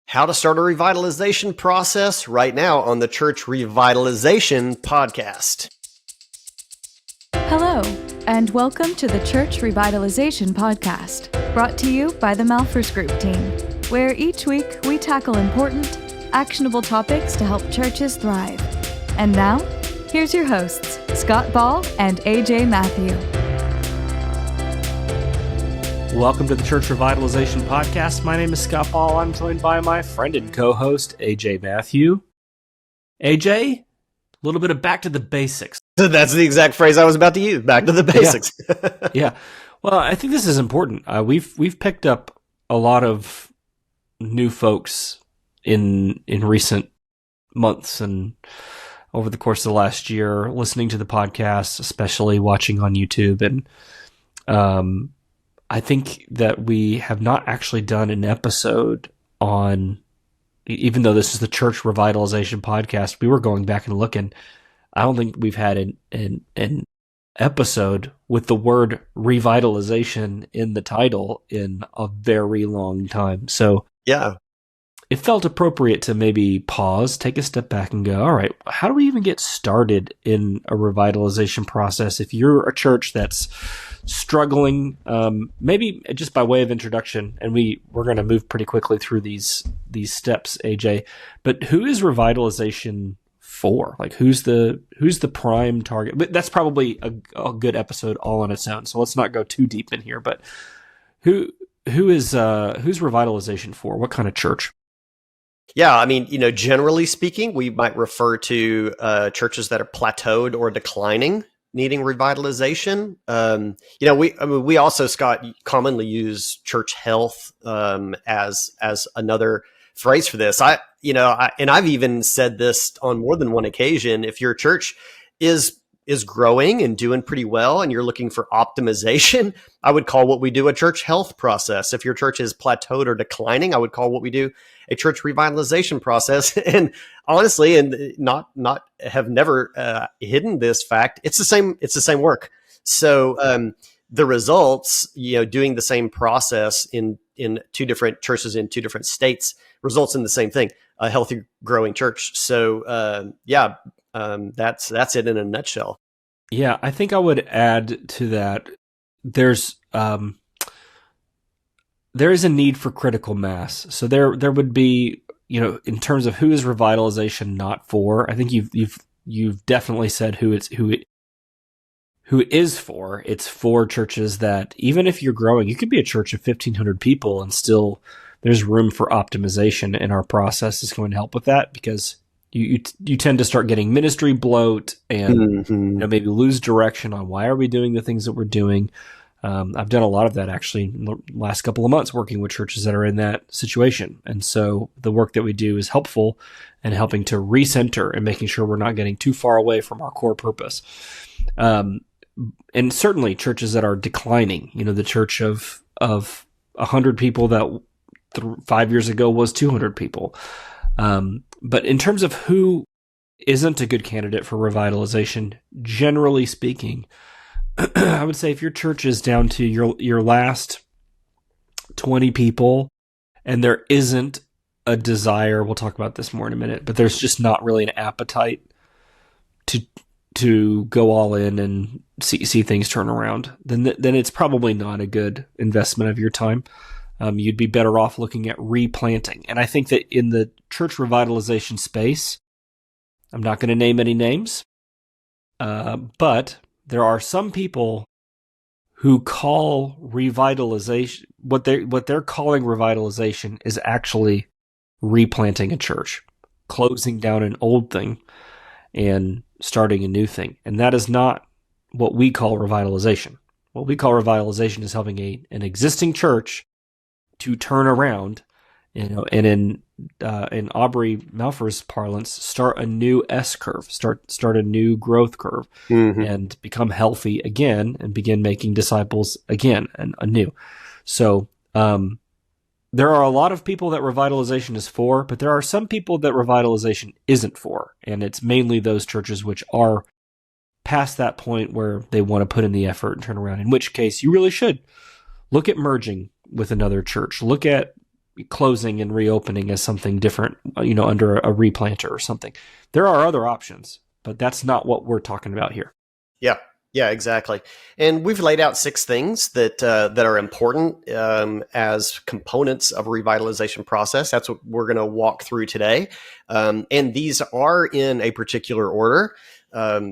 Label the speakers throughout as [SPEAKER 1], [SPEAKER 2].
[SPEAKER 1] How to start a revitalization process right now on the Church Revitalization Podcast.
[SPEAKER 2] Hello, and welcome to the Church Revitalization Podcast, brought to you by the Malphurs Group team, where each week we tackle important, actionable topics to help churches thrive. And now, here's your hosts, Scott Ball and A.J. Mathieu.
[SPEAKER 3] Welcome to the Church Revitalization Podcast. My name is Scott Ball. I'm joined by my friend and co-host, A.J. Mathieu. A.J., a little bit of back to the basics.
[SPEAKER 1] That's the exact phrase I was about to use, back to the basics.
[SPEAKER 3] Yeah. Well, I think this is important. We've picked up a lot of new folks in recent months and over the course of the last year, listening to the podcast, especially watching on YouTube. And I think that we have not actually done an episode on, even though this is the Church Revitalization Podcast, we were going back and looking. I don't think we've had an episode with the word revitalization in the title in a very long time. So
[SPEAKER 1] yeah,
[SPEAKER 3] it felt appropriate to maybe pause, take a step back and go, all right, how do we even get started in a revitalization process? If you're a church that's struggling, maybe just by way of introduction, and we're going to move pretty quickly through these steps, AJ, but who is revitalization for? Like, who's the prime target? But that's probably a good episode all on its own, so let's not go too deep in here, but who's revitalization for? What kind of church?
[SPEAKER 1] Yeah, I mean, generally speaking, we might refer to churches that are plateaued or declining, needing revitalization. We also, Scott, commonly use church health as another phrase for this. I've even said this on more than one occasion. If your church is growing and doing pretty well and you're looking for optimization, I would call what we do a church health process. If your church is plateaued or declining, I would call what we do a church revitalization process. And honestly, and not have never hidden this fact, it's the same work. So the results, doing the same process in two different churches in two different states results in the same thing, a healthy, growing church. So that's it in a nutshell.
[SPEAKER 3] Yeah, I think I would add to that. There is a need for critical mass. So there would be, in terms of who is revitalization not for. I think you've definitely said who it is for. It's for churches that, even if you're growing, you could be a church of 1,500 people and still there's room for optimization, and our process is going to help with that, because you tend to start getting ministry bloat and maybe lose direction on why are we doing the things that we're doing. I've done a lot of that actually in the last couple of months, working with churches that are in that situation. And so the work that we do is helpful in helping to recenter and making sure we're not getting too far away from our core purpose. And certainly churches that are declining, the church of 100 people that 5 years ago was 200 people. But in terms of who isn't a good candidate for revitalization, generally speaking, I would say if your church is down to your last 20 people and there isn't a desire, we'll talk about this more in a minute, but there's just not really an appetite to go all in and see things turn around, then it's probably not a good investment of your time. You'd be better off looking at replanting. And I think that in the church revitalization space, I'm not going to name any names, but there are some people who call revitalization, what they're calling revitalization is actually replanting a church, closing down an old thing and starting a new thing. And that is not what we call revitalization. What we call revitalization is helping an existing church to turn around, and in Aubrey Malphurs parlance, start a new S curve, start a new growth curve, and become healthy again, and begin making disciples again and anew. So there are a lot of people that revitalization is for, but there are some people that revitalization isn't for, and it's mainly those churches which are past that point where they want to put in the effort and turn around. In which case, you really should look at merging with another church. Look at closing and reopening as something different, under a replanter or something. There are other options, but that's not what we're talking about here.
[SPEAKER 1] Yeah. Yeah, exactly. And we've laid out 6 things that are important as components of a revitalization process. That's what we're going to walk through today. And these are in a particular order.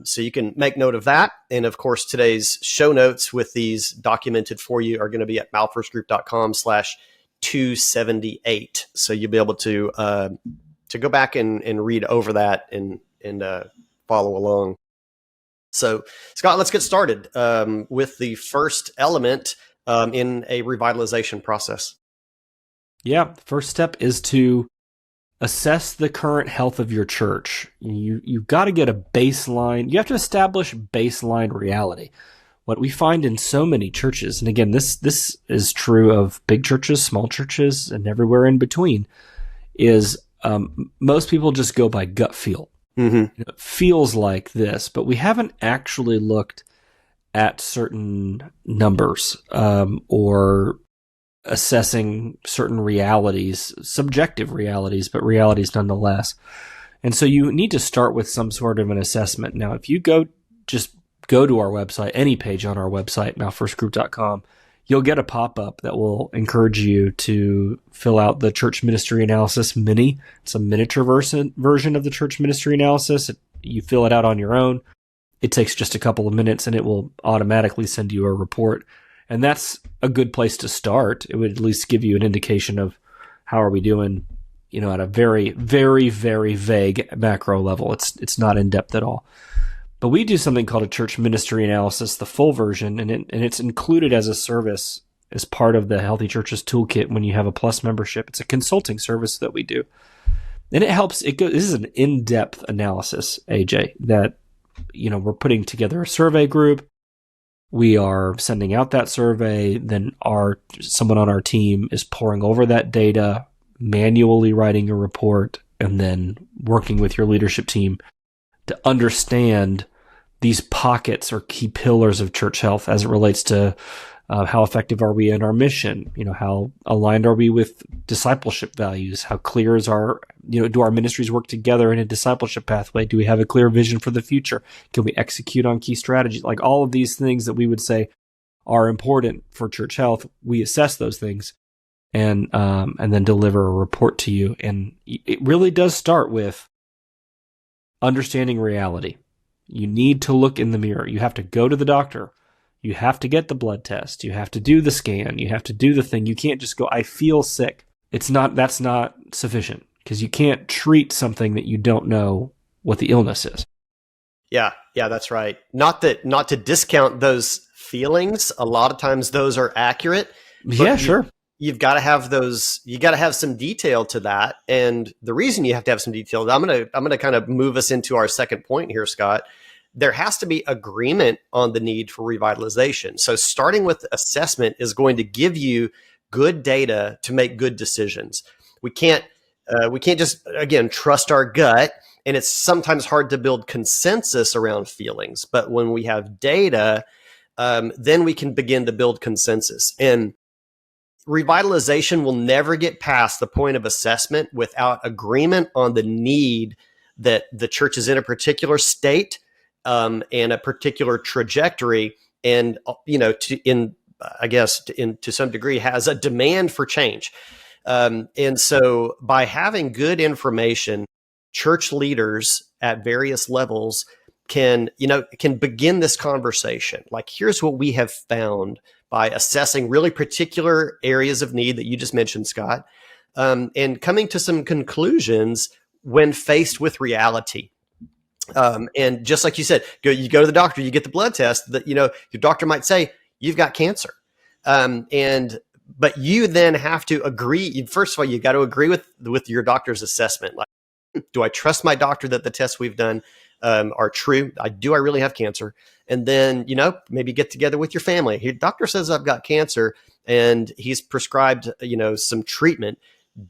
[SPEAKER 1] So you can make note of that. And of course, today's show notes with these documented for you are going to be at malphursgroup.com/278. So you'll be able to go back and read over that and follow along. So, Scott, let's get started with the first element in a revitalization process.
[SPEAKER 3] Yeah, the first step is to assess the current health of your church. You've got to get a baseline. You have to establish baseline reality. What we find in so many churches, and again, this is true of big churches, small churches, and everywhere in between, is most people just go by gut feel. Mm-hmm. It feels like this, but we haven't actually looked at certain numbers or assessing certain realities, subjective realities, but realities nonetheless. And so you need to start with some sort of an assessment. Now, if you just go to our website, any page on our website, malphursgroup.com, you'll get a pop-up that will encourage you to fill out the Church Ministry Analysis Mini. It's a miniature version of the Church Ministry Analysis. You fill it out on your own. It takes just a couple of minutes, and it will automatically send you a report. And that's a good place to start. It would at least give you an indication of how are we doing, at a very, very, very vague macro level. It's not in-depth at all. But we do something called a church ministry analysis, the full version, and it's included as a service as part of the Healthy Churches Toolkit when you have a Plus membership. It's a consulting service that we do. And it helps. This is an in-depth analysis, AJ, that, we're putting together a survey group. We are sending out that survey. Then someone on our team is poring over that data, manually writing a report, and then working with your leadership team to understand these pockets or key pillars of church health as it relates to how effective are we in our mission? How aligned are we with discipleship values? How clear is do our ministries work together in a discipleship pathway? Do we have a clear vision for the future? Can we execute on key strategies? Like all of these things that we would say are important for church health, we assess those things and then deliver a report to you. And it really does start with understanding reality. You need to look in the mirror. You have to go to the doctor. You have to get the blood test. You have to do the scan. You have to do the thing. You can't just go, I feel sick. That's not sufficient because you can't treat something that you don't know what the illness is.
[SPEAKER 1] Yeah, that's right. Not to discount those feelings. A lot of times those are accurate.
[SPEAKER 3] Yeah, sure.
[SPEAKER 1] You've got to have those. You got to have some detail to that, and the reason you have to have some detail. I'm gonna kind of move us into our second point here, Scott. There has to be agreement on the need for revitalization. So starting with assessment is going to give you good data to make good decisions. We can't just again trust our gut, and it's sometimes hard to build consensus around feelings. But when we have data, then we can begin to build consensus. And revitalization will never get past the point of assessment without agreement on the need that the church is in a particular state and a particular trajectory, and to some degree has a demand for change. And so by having good information, church leaders at various levels can begin this conversation. Like, here's what we have found by assessing really particular areas of need that you just mentioned, Scott, and coming to some conclusions when faced with reality. And just like you said, you go to the doctor, you get the blood test that, your doctor might say, you've got cancer. But you then have to agree. First of all, you got to agree with your doctor's assessment. Like, do I trust my doctor that the tests we've done are true? Do I really have cancer? And then, maybe get together with your family. Your doctor says I've got cancer and he's prescribed, some treatment.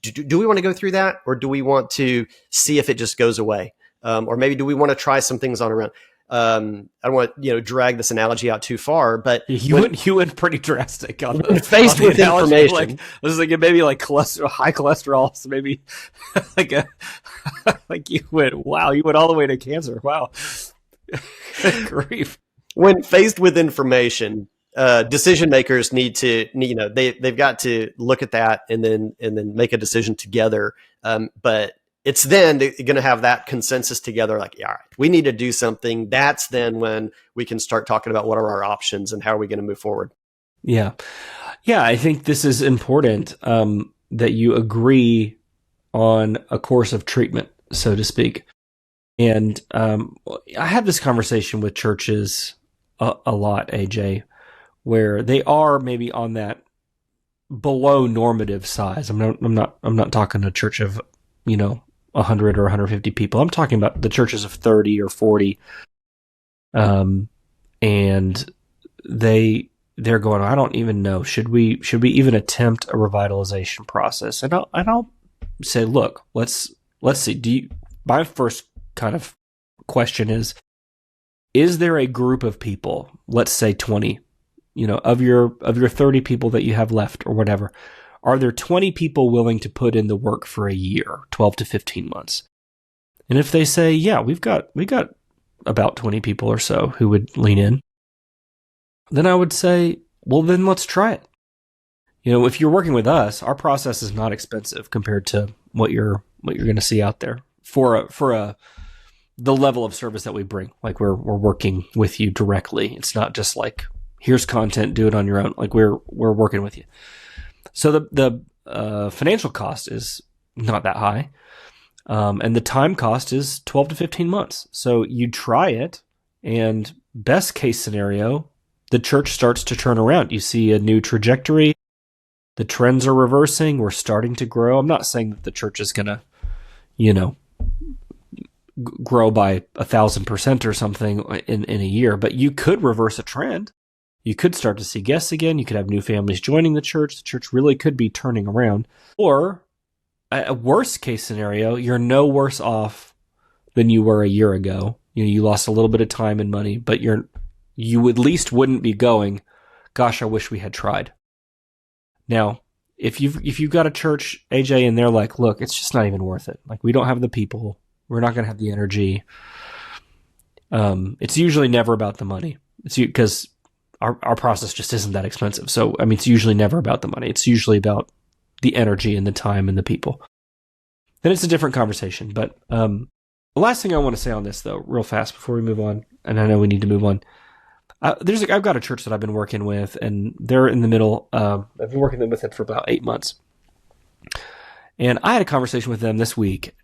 [SPEAKER 1] Do we want to go through that? Or do we want to see if it just goes away? Or maybe do we want to try some things on our own? I don't want to drag this analogy out too far, but
[SPEAKER 3] you went pretty drastic on
[SPEAKER 1] faced with information.
[SPEAKER 3] Like, I was thinking maybe like high cholesterol, so maybe like you went all the way to cancer. Wow, grief.
[SPEAKER 1] When faced with information, decision makers need to, they've got to look at that and then make a decision together. But it's then going to have that consensus together, like, yeah, all right, we need to do something. That's then when we can start talking about what are our options and how are we going to move forward.
[SPEAKER 3] Yeah. Yeah. I think this is important, that you agree on a course of treatment, so to speak. And, I have this conversation with churches a lot, AJ, where they are maybe on that below normative size. I'm not talking a church of, 100 or 150 people. I'm talking about the churches of 30 or 40. And they're going, I don't even know. Should we even attempt a revitalization process? And I'll say, look, let's see. My first kind of question is there a group of people, let's say 20, of your 30 people that you have left or whatever, are there 20 people willing to put in the work for a year, 12 to 15 months? And if they say, yeah, we got about 20 people or so who would lean in, then I would say, well, then let's try it. If you're working with us, our process is not expensive compared to what you're going to see out there for the level of service that we bring. Like we're working with you directly. It's not just like, here's content, do it on your own. Like we're working with you. So the financial cost is not that high. And the time cost is 12 to 15 months. So you try it, and best case scenario, the church starts to turn around. You see a new trajectory. The trends are reversing. We're starting to grow. I'm not saying that the church is going to, grow by 1,000% or something in a year, but you could reverse a trend. You could start to see guests again. You could have new families joining the church. The church really could be turning around. Or a worst case scenario, you're no worse off than you were a year ago. You lost a little bit of time and money, but you at least wouldn't be going, gosh, I wish we had tried. Now, if you've got a church, AJ, and they're like, look, it's just not even worth it. Like, we don't have the people. We're not going to have the energy. It's usually never about the money. It's because our process just isn't that expensive. So, it's usually never about the money. It's usually about the energy and the time and the people. Then it's a different conversation. But the last thing I want to say on this, though, real fast before we move on, and I know we need to move on. I've got a church that I've been working with, and they're in the middle. I've been working with them for about 8 months. And I had a conversation with them this week.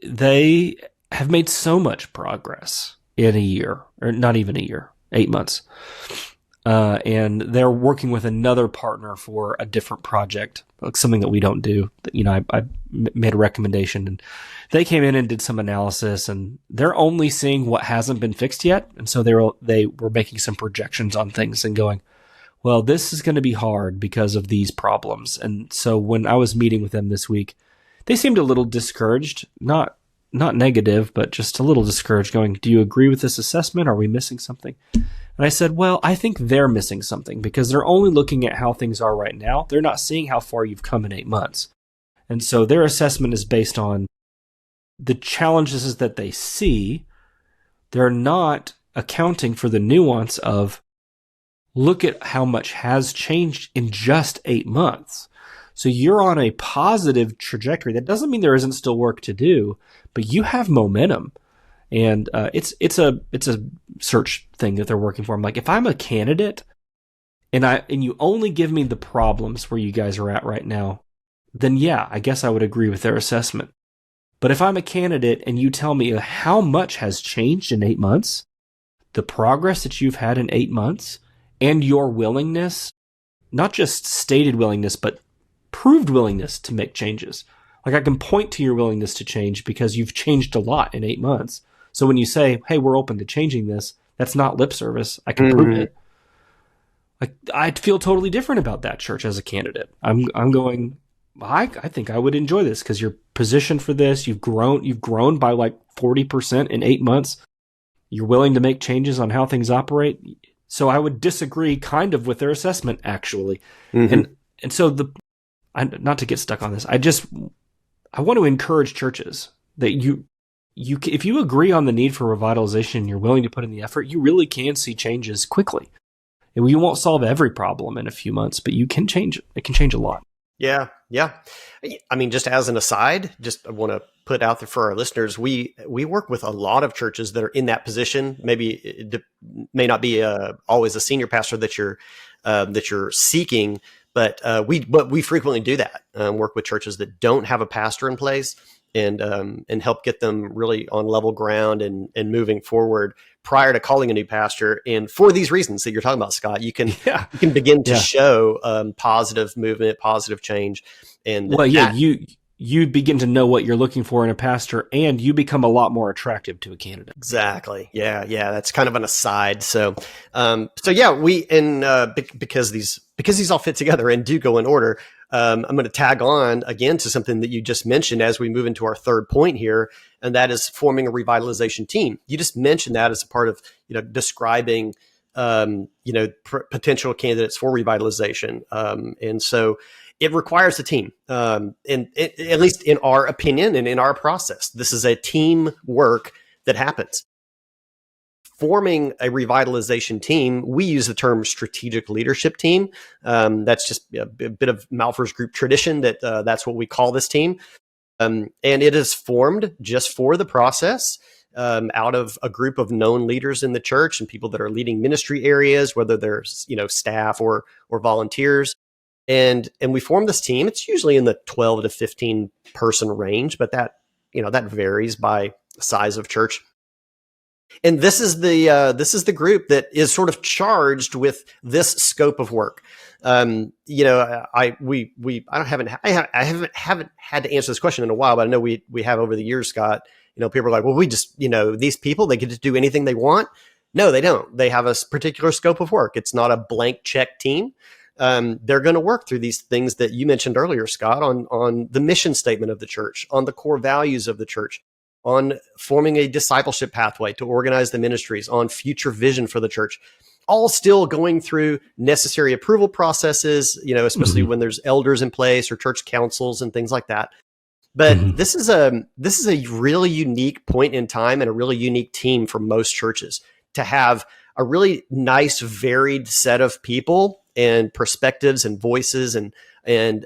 [SPEAKER 3] They have made so much progress in a year, or not even a year, 8 months. And they're working with another partner for a different project, like something that we don't do. I made a recommendation, and they came in and did some analysis, and they're only seeing what hasn't been fixed yet. And so they were making some projections on things and going, well, this is going to be hard because of these problems. And so when I was meeting with them this week, they seemed a little discouraged, not negative, but just a little discouraged, going, do you agree with this assessment? Are we missing something? And I said, well, I think they're missing something because they're only looking at how things are right now. They're not seeing how far you've come in 8 months. And so their assessment is based on the challenges that they see. They're not accounting for the nuance of, look at how much has changed in just 8 months. So you're on a positive trajectory. That doesn't mean there isn't still work to do, but you have momentum. And it's a search thing that they're working for. I'm like, if I'm a candidate and you only give me the problems where you guys are at right now, then yeah, I guess I would agree with their assessment. But if I'm a candidate and you tell me how much has changed in 8 months, the progress that you've had in 8 months, and your willingness, not just stated willingness, but proved willingness to make changes. Like, I can point to your willingness to change because you've changed a lot in 8 months. So when you say, hey, we're open to changing this, that's not lip service. I can prove it. Like, I'd feel totally different about that church as a candidate. I'm going, I think I would enjoy this because you're positioned for this. You've grown by like 40% in 8 months. You're willing to make changes on how things operate. So I would disagree kind of with their assessment, actually. Mm-hmm. And so not to get stuck on this, I want to encourage churches that if you agree on the need for revitalization and you're willing to put in the effort, you really can see changes quickly. And we won't solve every problem in a few months, but you can change it. It can change a lot.
[SPEAKER 1] Yeah. I mean, just as an aside, I want to put out there for our listeners, we work with a lot of churches that are in that position. Maybe it may not be always a senior pastor that you're seeking, but we frequently do that. Work with churches that don't have a pastor in place and help get them really on level ground and moving forward prior to calling a new pastor. And for these reasons that you're talking about, Scott, you can begin to show positive movement, positive change. And
[SPEAKER 3] you begin to know what you're looking for in a pastor, and you become a lot more attractive to a candidate.
[SPEAKER 1] Exactly. Yeah. That's kind of an aside. So because these all fit together and do go in order, I'm going to tag on again to something that you just mentioned as we move into our third point here, and that is forming a revitalization team. You just mentioned that as a part of, describing, potential candidates for revitalization. And so it requires a team, and at least in our opinion and in our process, this is a team work that happens. Forming a revitalization team, we use the term strategic leadership team. That's just a bit of Malphurs Group tradition that's what we call this team. And it is formed just for the process out of a group of known leaders in the church and people that are leading ministry areas, whether they're staff or volunteers. And we form this team. It's usually in the 12 to 15 person range, but that varies by size of church. And this is the group that is sort of charged with this scope of work. I haven't had to answer this question in a while, but I know we have over the years, Scott. People are like, well, we just, these people, they get to do anything they want. No, they don't. They have a particular scope of work. It's not a blank check team. They're going to work through these things that you mentioned earlier, Scott, on the mission statement of the church, on the core values of the church, on forming a discipleship pathway to organize the ministries, on future vision for the church, all still going through necessary approval processes, especially when there's elders in place or church councils and things like that. But this is a really unique point in time and a really unique team for most churches to have a really nice, varied set of people and perspectives and voices and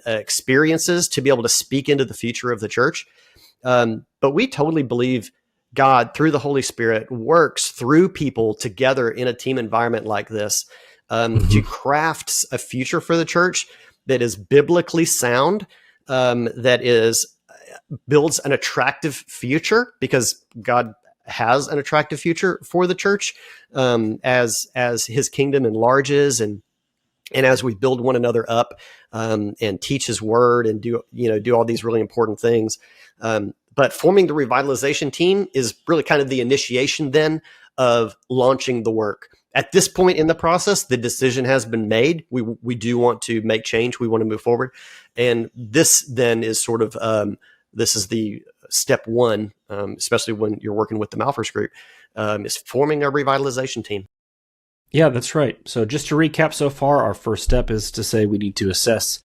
[SPEAKER 1] experiences to be able to speak into the future of the church. But we totally believe God, through the Holy Spirit, works through people together in a team environment like this to craft a future for the church that is biblically sound, that builds an attractive future, because God has an attractive future for the church as His kingdom enlarges and as we build one another up and teach His word and do all these really important things. But forming the revitalization team is really kind of the initiation then of launching the work. At this point in the process, the decision has been made. We do want to make change. We want to move forward. And this then is sort of, this is the step one, especially when you're working with the Malphurs Group, is forming a revitalization team.
[SPEAKER 3] Yeah, that's right. So just to recap so far, our first step is to say we need to assess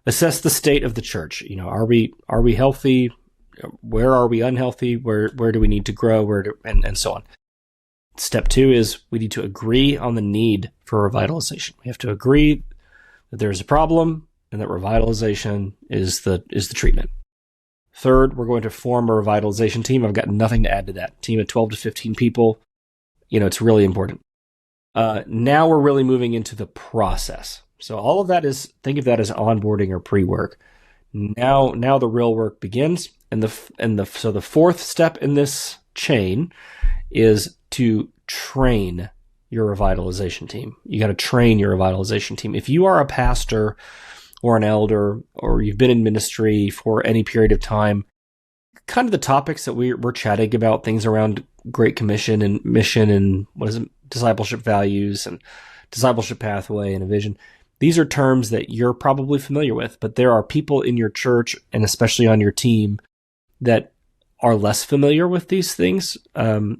[SPEAKER 3] the state of the church. Are we healthy? Where are we unhealthy? Where do we need to grow? And so on. Step 2 is we need to agree on the need for revitalization. We have to agree that there's a problem and that revitalization is the treatment. Third, we're going to form a revitalization team. I've got nothing to add to that. Team of 12 to 15 people. It's really important. Now we're really moving into the process. So all of that think of that as onboarding or pre-work. Now the real work begins. So the fourth step in this chain is to train your revitalization team. You got to train your revitalization team. If you are a pastor or an elder, or you've been in ministry for any period of time, kind of the topics that we're chatting about, things around Great Commission and mission and discipleship values and discipleship pathway and a vision, these are terms that you're probably familiar with, but there are people in your church and especially on your team that are less familiar with these things,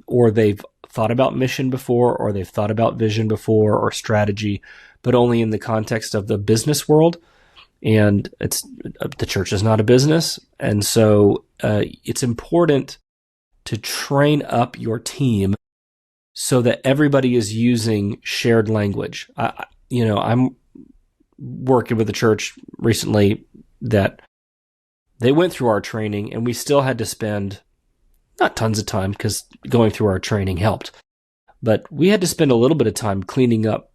[SPEAKER 3] or they've thought about mission before, or they've thought about vision before, or strategy, but only in the context of the business world. And the church is not a business. And so it's important to train up your team so that everybody is using shared language. I'm working with a church recently that they went through our training, and we still had to spend not tons of time because going through our training helped, but we had to spend a little bit of time cleaning up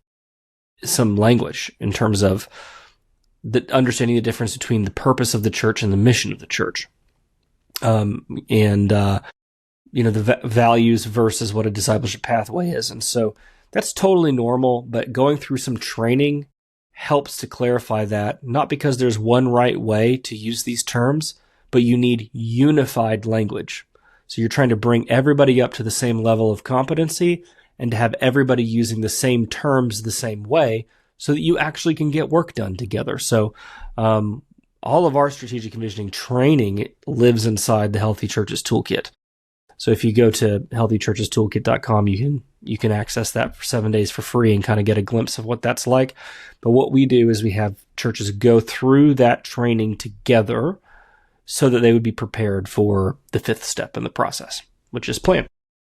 [SPEAKER 3] some language in terms of understanding the difference between the purpose of the church and the mission of the church. The values versus what a discipleship pathway is. And so that's totally normal, but going through some training helps to clarify that, not because there's one right way to use these terms, but you need unified language. So you're trying to bring everybody up to the same level of competency and to have everybody using the same terms the same way so that you actually can get work done together. So all of our strategic envisioning training lives inside the Healthy Churches Toolkit. So if you go to healthychurchestoolkit.com, you can access that for 7 days for free and kind of get a glimpse of what that's like. But what we do is we have churches go through that training together so that they would be prepared for the fifth step in the process, which is plan.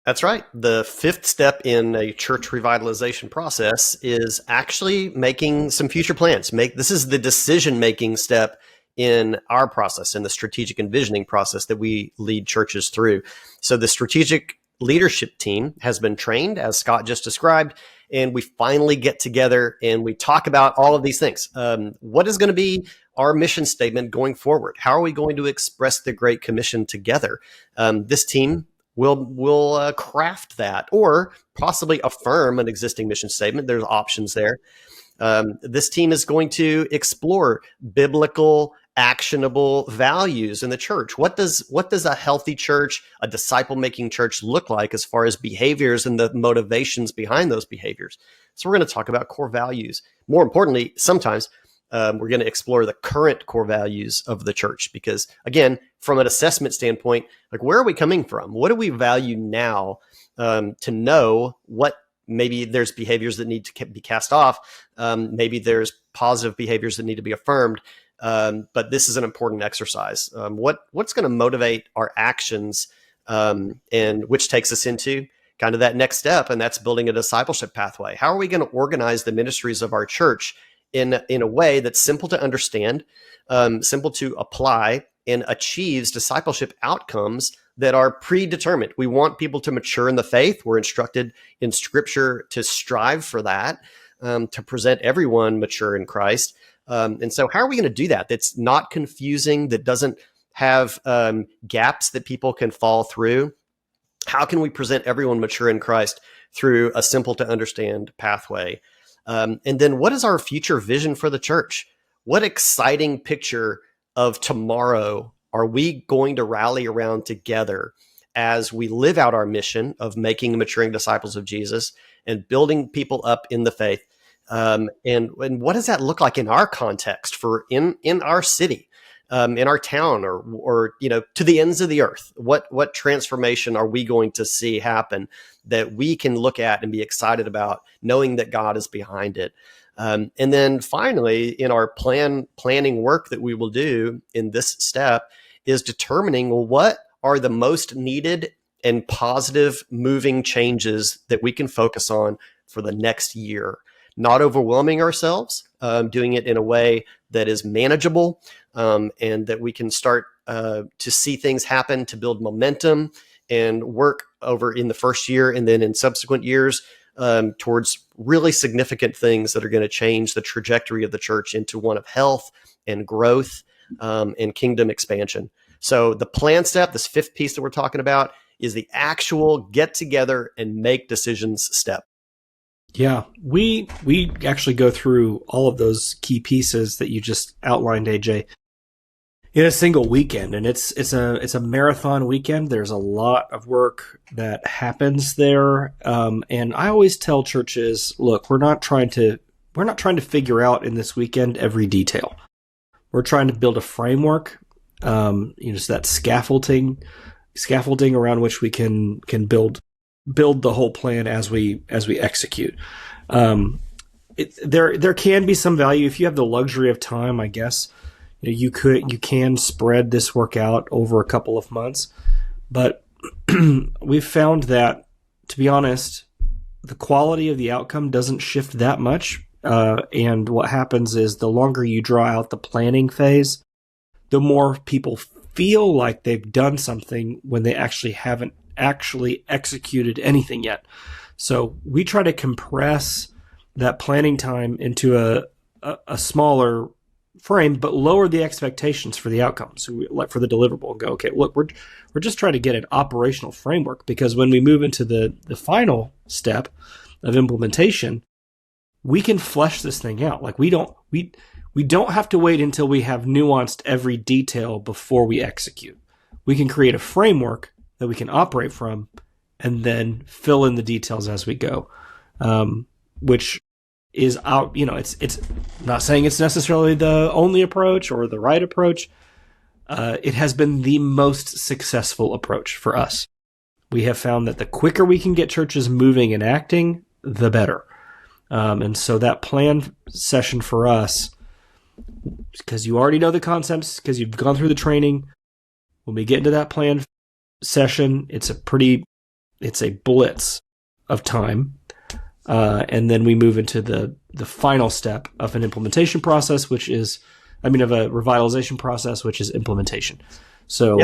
[SPEAKER 1] That's right. The fifth step in a church revitalization process is actually making some future plans. This is the decision-making step in our process, in the strategic envisioning process that we lead churches through. So the strategic leadership team has been trained, as Scott just described, and we finally get together and we talk about all of these things. What is going to be our mission statement going forward? How are we going to express the Great Commission together? This team will craft that or possibly affirm an existing mission statement. There's options there. This team is going to explore biblical, actionable values in the church. What does a healthy church, a disciple-making church look like as far as behaviors and the motivations behind those behaviors? So we're going to talk about core values. More importantly, sometimes we're going to explore the current core values of the church because, again, from an assessment standpoint, like where are we coming from? What do we value now to know what maybe there's behaviors that need to be cast off. Maybe there's positive behaviors that need to be affirmed. But this is an important exercise. What's going to motivate our actions, and which takes us into kind of that next step, and that's building a discipleship pathway. How are we going to organize the ministries of our church in a way that's simple to understand, simple to apply, and achieves discipleship outcomes that are predetermined? We want people to mature in the faith. We're instructed in Scripture to strive for that, to present everyone mature in Christ. And so how are we going to do that? That's not confusing, that doesn't have gaps that people can fall through. How can we present everyone mature in Christ through a simple to understand pathway? And then what is our future vision for the church? What exciting picture of tomorrow are we going to rally around together as we live out our mission of making and maturing disciples of Jesus and building people up in the faith? And what does that look like in our context for in our city, in our town, or to the ends of the earth? What transformation are we going to see happen that we can look at and be excited about, knowing that God is behind it? And then finally, in our planning work that we will do in this step is determining, well, what are the most needed and positive moving changes that we can focus on for the next year. Not overwhelming ourselves, doing it in a way that is manageable, and that we can start to see things happen, to build momentum and work over in the first year and then in subsequent years towards really significant things that are going to change the trajectory of the church into one of health and growth and kingdom expansion. So the plan step, this fifth piece that we're talking about, is the actual get together and make decisions step.
[SPEAKER 3] Yeah, we actually go through all of those key pieces that you just outlined, AJ, in a single weekend, and it's a marathon weekend. There's a lot of work that happens there, and I always tell churches, look, we're not trying to we're not trying to figure out in this weekend every detail. We're trying to build a framework, so that scaffolding around which we can build the whole plan as we execute. There can be some value if you have the luxury of time, I guess. You can spread this work out over a couple of months, but we've found that, to be honest, the quality of the outcome doesn't shift that much. And what happens is the longer you draw out the planning phase, the more people feel like they've done something when they actually haven't actually executed anything yet. So we try to compress that planning time into a smaller frame, but lower the expectations for the outcomes. So for the deliverable, and go, okay, look, we're just trying to get an operational framework, because when we move into the final step of implementation, we can flesh this thing out. Like we don't have to wait until we have nuanced every detail before we execute. We can create a framework that we can operate from and then fill in the details as we go, which is out. It's not saying it's necessarily the only approach or the right approach. It has been the most successful approach for us. We have found that the quicker we can get churches moving and acting, the better. And so that plan session for us, because you already know the concepts, because you've gone through the training, when we get into that plan session, it's a blitz of time. And then we move into the final step of an implementation process, of a revitalization process, which is implementation. So,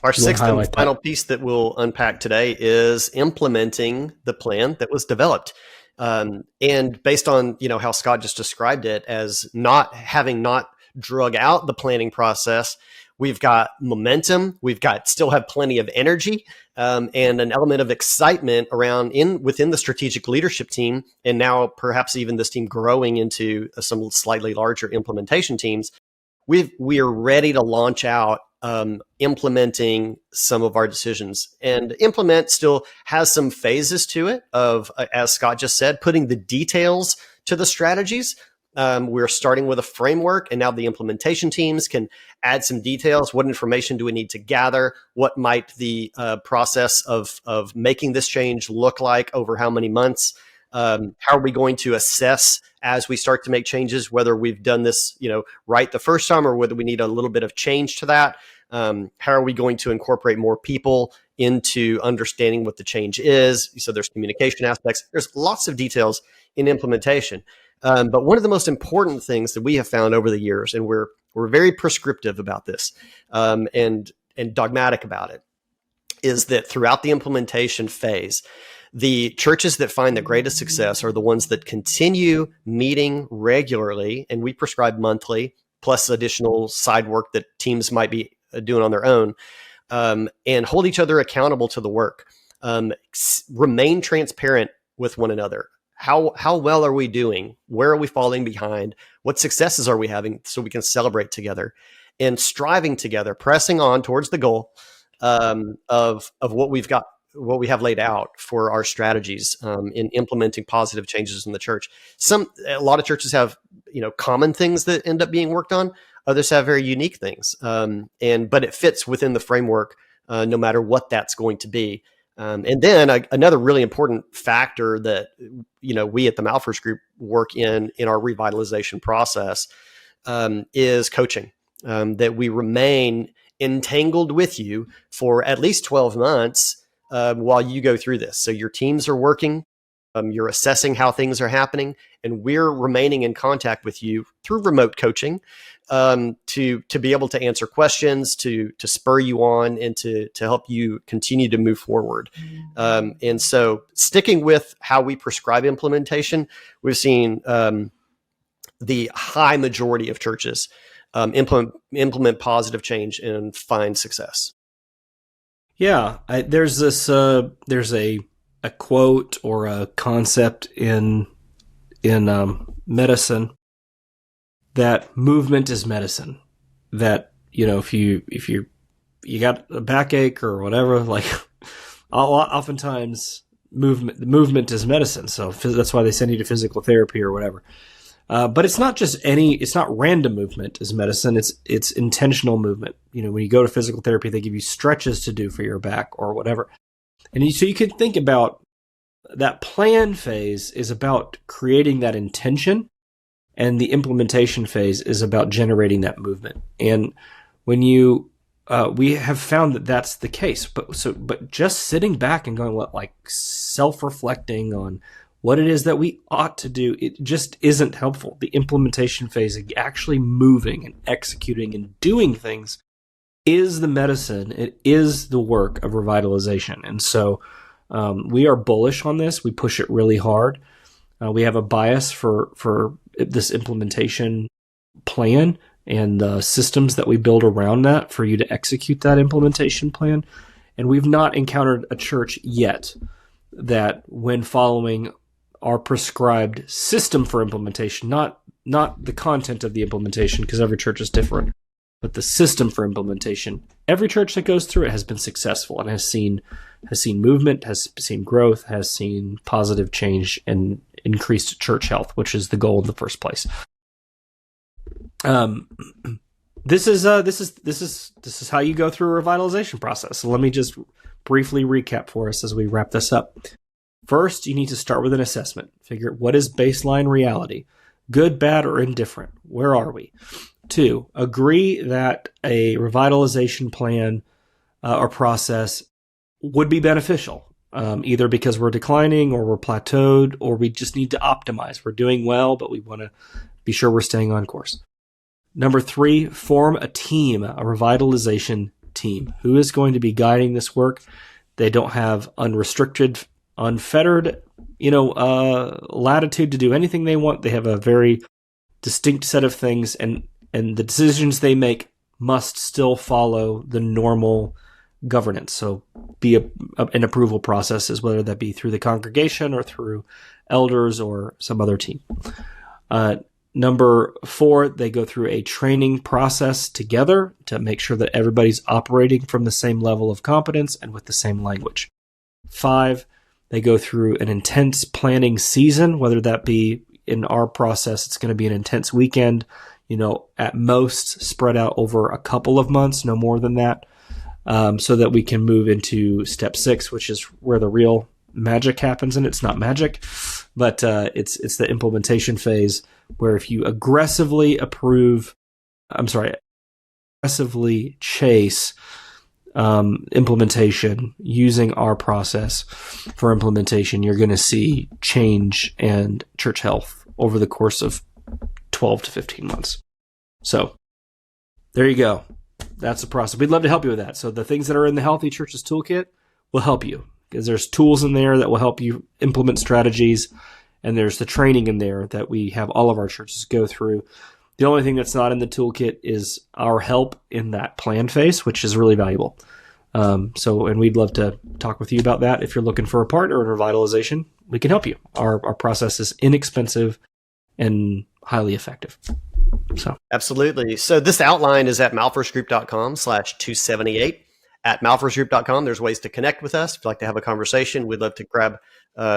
[SPEAKER 1] Our sixth and final piece that we'll unpack today is implementing the plan that was developed. And based on, how Scott just described it as not drug out the planning process, we've got momentum, still have plenty of energy, and an element of excitement within the strategic leadership team. And now perhaps even this team growing into some slightly larger implementation teams. We are ready to launch out, implementing some of our decisions. And implement still has some phases to it of, as Scott just said, putting the details to the strategies. We're starting with a framework, and now the implementation teams can add some details. What information do we need to gather? What might the process of making this change look like over how many months? How are we going to assess as we start to make changes, whether we've done this, right the first time, or whether we need a little bit of change to that? How are we going to incorporate more people into understanding what the change is? So there's communication aspects. There's lots of details in implementation. But one of the most important things that we have found over the years, and we're very prescriptive about this, and dogmatic about it, is that throughout the implementation phase, the churches that find the greatest success are the ones that continue meeting regularly, and we prescribe monthly, plus additional side work that teams might be doing on their own, and hold each other accountable to the work. Remain transparent with one another. How well are we doing? Where are we falling behind? What successes are we having so we can celebrate together? And striving together, pressing on towards the goal of what we have laid out for our strategies in implementing positive changes in the church. A lot of churches have common things that end up being worked on. Others have very unique things, but it fits within the framework no matter what that's going to be. And then another really important factor that we at the Malphurs Group work in our revitalization process is coaching. That we remain entangled with you for at least 12 months while you go through this. So your teams are working, you're assessing how things are happening, and we're remaining in contact with you through remote coaching to be able to answer questions, to spur you on, and to help you continue to move forward. And so sticking with how we prescribe implementation, we've seen the high majority of churches implement positive change and find success.
[SPEAKER 3] Yeah, there's a quote or a concept in medicine that movement is medicine. That if you got a backache or whatever, like oftentimes movement is medicine. So that's why they send you to physical therapy or whatever. But it's not just it's not random movement is medicine. It's intentional movement. When you go to physical therapy, they give you stretches to do for your back or whatever. And so you can think about that plan phase is about creating that intention, and the implementation phase is about generating that movement. And when we have found that that's the case, but just sitting back and going, like self-reflecting on what it is that we ought to do, it just isn't helpful. The implementation phase, actually moving and executing and doing things, is the medicine. It is the work of revitalization. And so we are bullish on this. We push it really hard. We have a bias for this implementation plan and the systems that we build around that for you to execute that implementation plan. And we've not encountered a church yet that, when following our prescribed system for implementation, not the content of the implementation, because every church is different, but the system for implementation, every church that goes through it has been successful and has seen movement, has seen growth, has seen positive change and increased church health, which is the goal in the first place. This is how you go through a revitalization process. So let me just briefly recap for us as we wrap this up. First, you need to start with an assessment. Figure out what is baseline reality, good, bad, or indifferent. Where are we? 2, agree that a revitalization plan or process would be beneficial, either because we're declining or we're plateaued, or we just need to optimize. We're doing well, but we want to be sure we're staying on course. Number 3, form a team, a revitalization team. Who is going to be guiding this work? They don't have unrestricted, unfettered, latitude to do anything they want. They have a very distinct set of things, and the decisions they make must still follow the normal governance. So be an approval processes, whether that be through the congregation or through elders or some other team. Number 4, they go through a training process together to make sure that everybody's operating from the same level of competence and with the same language. 5, they go through an intense planning season, whether that be in our process, it's going to be an intense weekend, at most spread out over a couple of months, no more than that, so that we can move into step 6, which is where the real magic happens. And it's not magic, but it's the implementation phase, where if you aggressively chase implementation using our process for implementation, you're going to see change and church health over the course of 12 to 15 months. So there you go. That's the process. We'd love to help you with that. So the things that are in the Healthy Churches Toolkit will help you, because there's tools in there that will help you implement strategies. And there's the training in there that we have all of our churches go through. The only thing that's not in the toolkit is our help in that plan phase, which is really valuable. And we'd love to talk with you about that. If you're looking for a partner in revitalization, we can help you. Our process is inexpensive and highly effective. So
[SPEAKER 1] absolutely. So this outline is at malphursgroup.com/278. At malphursgroup.com, there's ways to connect with us. If you'd like to have a conversation, we'd love to grab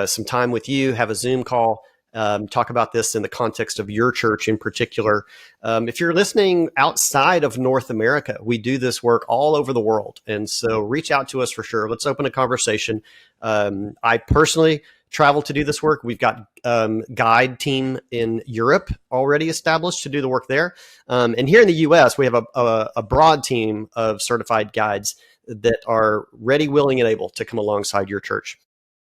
[SPEAKER 1] some time with you, have a Zoom call, talk about this in the context of your church in particular. If you're listening outside of North America, we do this work all over the world. And so reach out to us for sure. Let's open a conversation. I personally travel to do this work. We've got guide team in Europe already established to do the work there. And here in the US, we have a broad team of certified guides that are ready, willing, and able to come alongside your church.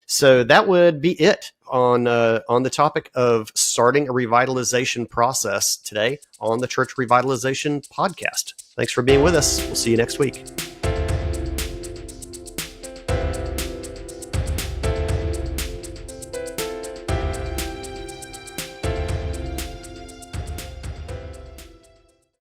[SPEAKER 1] So that would be it on the topic of starting a revitalization process today on the Church Revitalization Podcast. Thanks for being with us. We'll see you next week.